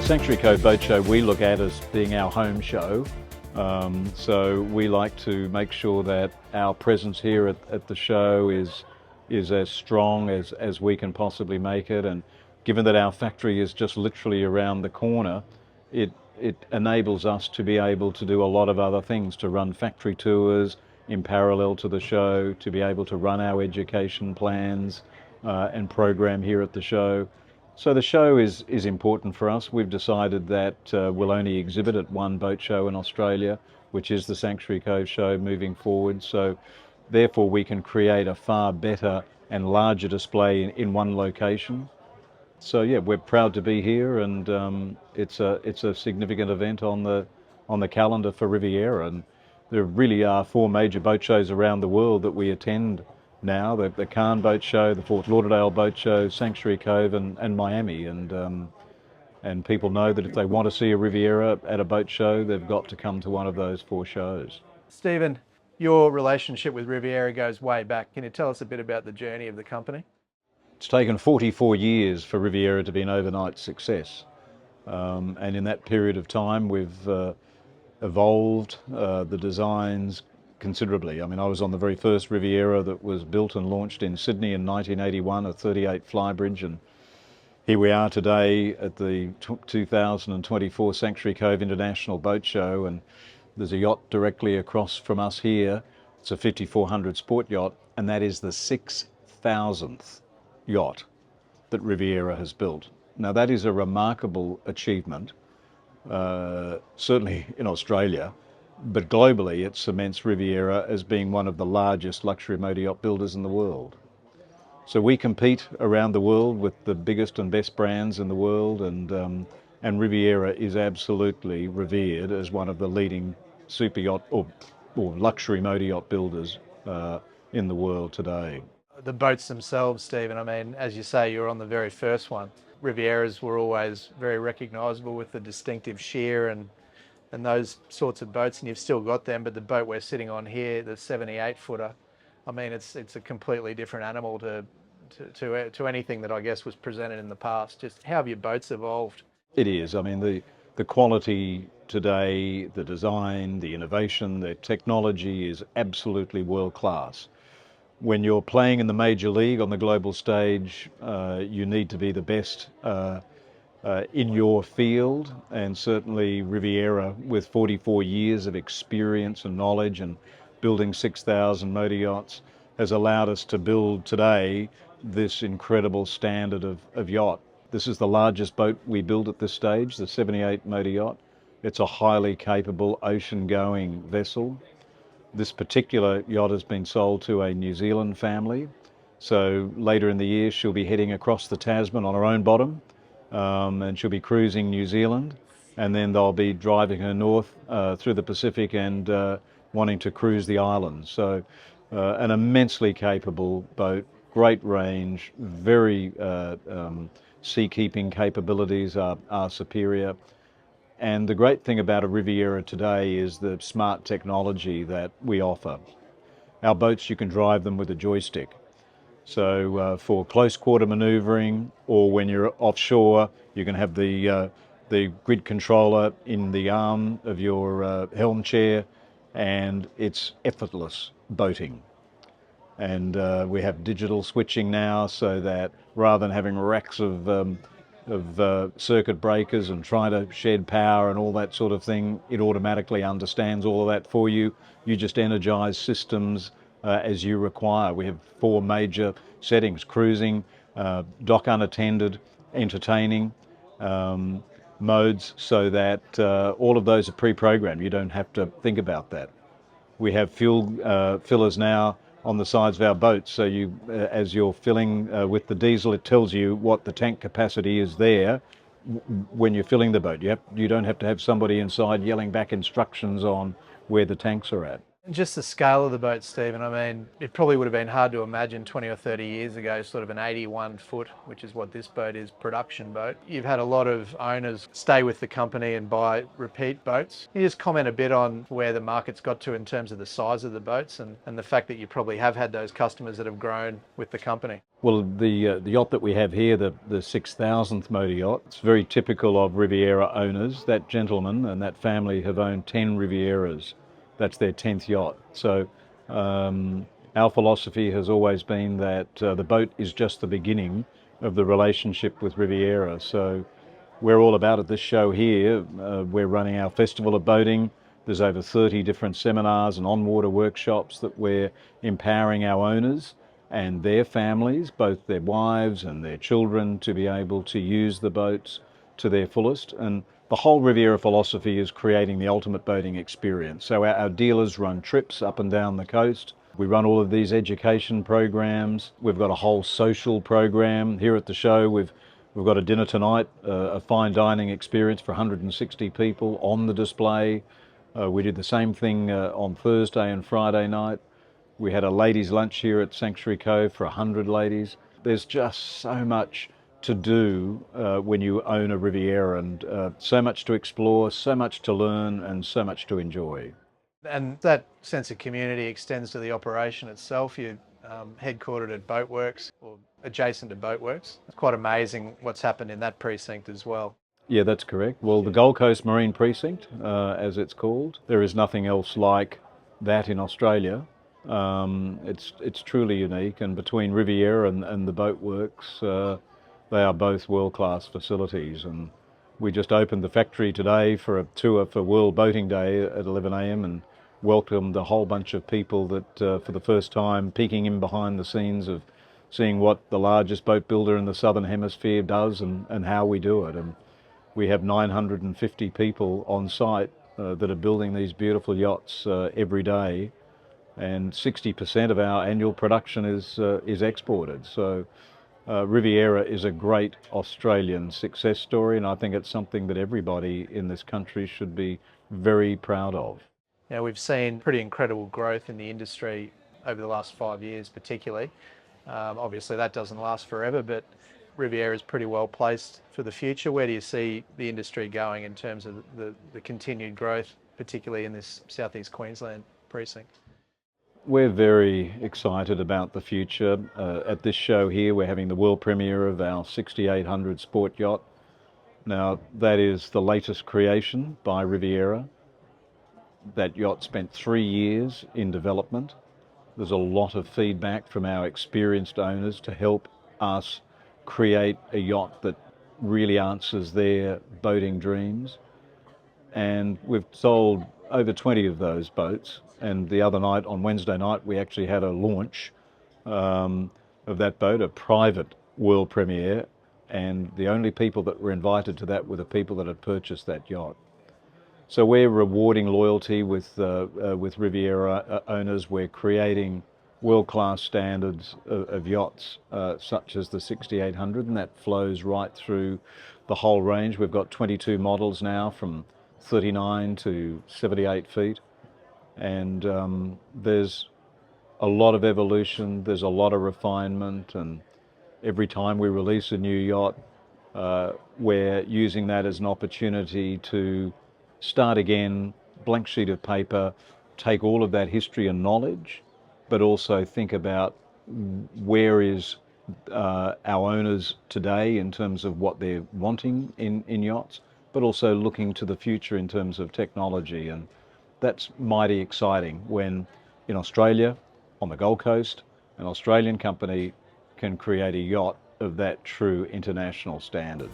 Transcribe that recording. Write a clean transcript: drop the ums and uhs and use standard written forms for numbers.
Sanctuary Cove Boat Show we look at as being our home show. So we like to make sure that our presence here at the show is as strong as we can possibly make it. And given that our factory is just literally around the corner, it enables us to be able to do a lot of other things, to run factory tours in parallel to the show, to be able to run our education plans and program here at the show. So the show is important for us. We've decided that we'll only exhibit at one boat show in Australia, which is the Sanctuary Cove show moving forward. So therefore we can create a far better and larger display in one location. So yeah, we're proud to be here, and it's a significant event on the calendar for Riviera. And there really are 4 major boat shows around the world that we attend now: the Cannes Boat Show, the Fort Lauderdale Boat Show, Sanctuary Cove, and Miami. And people know that if they want to see a Riviera at a boat show, they've got to come to one of those 4 shows. Stephen, your relationship with Riviera goes way back. Can you tell us a bit about the journey of the company? It's taken 44 years for Riviera to be an overnight success. And in that period of time, we've evolved the designs considerably. I mean, I was on the very first Riviera that was built and launched in Sydney in 1981, a 38 flybridge, and here we are today at the 2024 Sanctuary Cove International Boat Show, and there's a yacht directly across from us here. It's a 5400 sport yacht, and that is the 6,000th yacht that Riviera has built. Now that is a remarkable achievement, certainly in Australia, but globally it cements Riviera as being one of the largest luxury motor yacht builders in the world. So we compete around the world with the biggest and best brands in the world, and Riviera is absolutely revered as one of the leading super yacht or luxury motor yacht builders in the world today. The boats themselves, Stephen, I mean, as you say, you're on the very first one. Rivieras were always very recognisable with the distinctive sheer and those sorts of boats, and you've still got them, but the boat we're sitting on here, the 78-footer, I mean, it's a completely different animal to anything that I guess was presented in the past. Just how have your boats evolved? It is. I mean, the quality today, the design, the innovation, the technology is absolutely world class. When you're playing in the major league on the global stage, you need to be the best in your field, and certainly Riviera, with 44 years of experience and knowledge and building 6,000 motor yachts, has allowed us to build today this incredible standard of yacht. This is the largest boat we build at this stage, the 78 motor yacht. It's a highly capable ocean-going vessel. This particular yacht has been sold to a New Zealand family. So later in the year, she'll be heading across the Tasman on her own bottom, and she'll be cruising New Zealand. And then they'll be driving her north through the Pacific and wanting to cruise the islands. So an immensely capable boat, great range, very seakeeping capabilities are superior. And the great thing about a Riviera today is the smart technology that we offer. Our boats, you can drive them with a joystick. So for close quarter manoeuvring, or when you're offshore, you can have the grid controller in the arm of your helm chair, and it's effortless boating. And we have digital switching now, so that rather than having racks of circuit breakers and trying to shed power and all that sort of thing, it automatically understands all of that for you. You just energize systems as you require. We have 4 major settings: cruising, dock unattended, entertaining modes, so that all of those are pre-programmed. You don't have to think about that. We have fuel fillers now on the sides of our boats, so you, as you're filling with the diesel, it tells you what the tank capacity is there when you're filling the boat. You don't have to have somebody inside yelling back instructions on where the tanks are at. Just the scale of the boat, Stephen. I mean, it probably would have been hard to imagine 20 or 30 years ago, sort of an 81 foot, which is what this boat is, production boat. You've had a lot of owners stay with the company and buy repeat boats. Can you just comment a bit on where the market's got to in terms of the size of the boats and the fact that you probably have had those customers that have grown with the company? Well, the yacht that we have here, the 6,000th motor yacht, it's very typical of Riviera owners. That gentleman and that family have owned 10 Rivieras. That's their 10th yacht. So our philosophy has always been that the boat is just the beginning of the relationship with Riviera. So we're all about at this show here. We're running our Festival of Boating. There's over 30 different seminars and on-water workshops that we're empowering our owners and their families, both their wives and their children, to be able to use the boats to their fullest. And the whole Riviera philosophy is creating the ultimate boating experience. So our dealers run trips up and down the coast. We run all of these education programs. We've got a whole social program here at the show. We've got a dinner tonight, a fine dining experience for 160 people on the display. We did the same thing on Thursday and Friday night. We had a ladies' lunch here at Sanctuary Cove for 100 ladies. There's just so much to do when you own a Riviera, and so much to explore, so much to learn, and so much to enjoy. And that sense of community extends to the operation itself. You're headquartered at Boatworks, or adjacent to Boatworks. It's quite amazing what's happened in that precinct as well. Yeah, that's correct. Well, the Gold Coast Marine Precinct, as it's called, there is nothing else like that in Australia. It's truly unique, and between Riviera and the Boatworks, they are both world-class facilities. And we just opened the factory today for a tour for World Boating Day at 11 a.m. and welcomed a whole bunch of people that for the first time peeking in behind the scenes of seeing what the largest boat builder in the Southern Hemisphere does and how we do it. And we have 950 people on site that are building these beautiful yachts every day, and 60% of our annual production is exported. So Riviera is a great Australian success story, and I think it's something that everybody in this country should be very proud of. You know, we've seen pretty incredible growth in the industry over the last 5 years particularly. Obviously that doesn't last forever, but Riviera is pretty well placed for the future. Where do you see the industry going in terms of the continued growth, particularly in this southeast Queensland precinct? We're very excited about the future. At this show here, we're having the world premiere of our 6800 Sport Yacht. Now, that is the latest creation by Riviera. That yacht spent 3 years in development. There's a lot of feedback from our experienced owners to help us create a yacht that really answers their boating dreams. And we've sold over 20 of those boats. And the other night, on Wednesday night, we actually had a launch of that boat, a private world premiere. And the only people that were invited to that were the people that had purchased that yacht. So we're rewarding loyalty with Riviera owners. We're creating world-class standards of yachts such as the 6800, and that flows right through the whole range. We've got 22 models now from 39 to 78 feet, and there's a lot of evolution, there's a lot of refinement, and every time we release a new yacht, we're using that as an opportunity to start again, blank sheet of paper, take all of that history and knowledge, but also think about where is our owners today in terms of what they're wanting in yachts, but also looking to the future in terms of technology. And that's mighty exciting when in Australia, on the Gold Coast, an Australian company can create a yacht of that true international standard.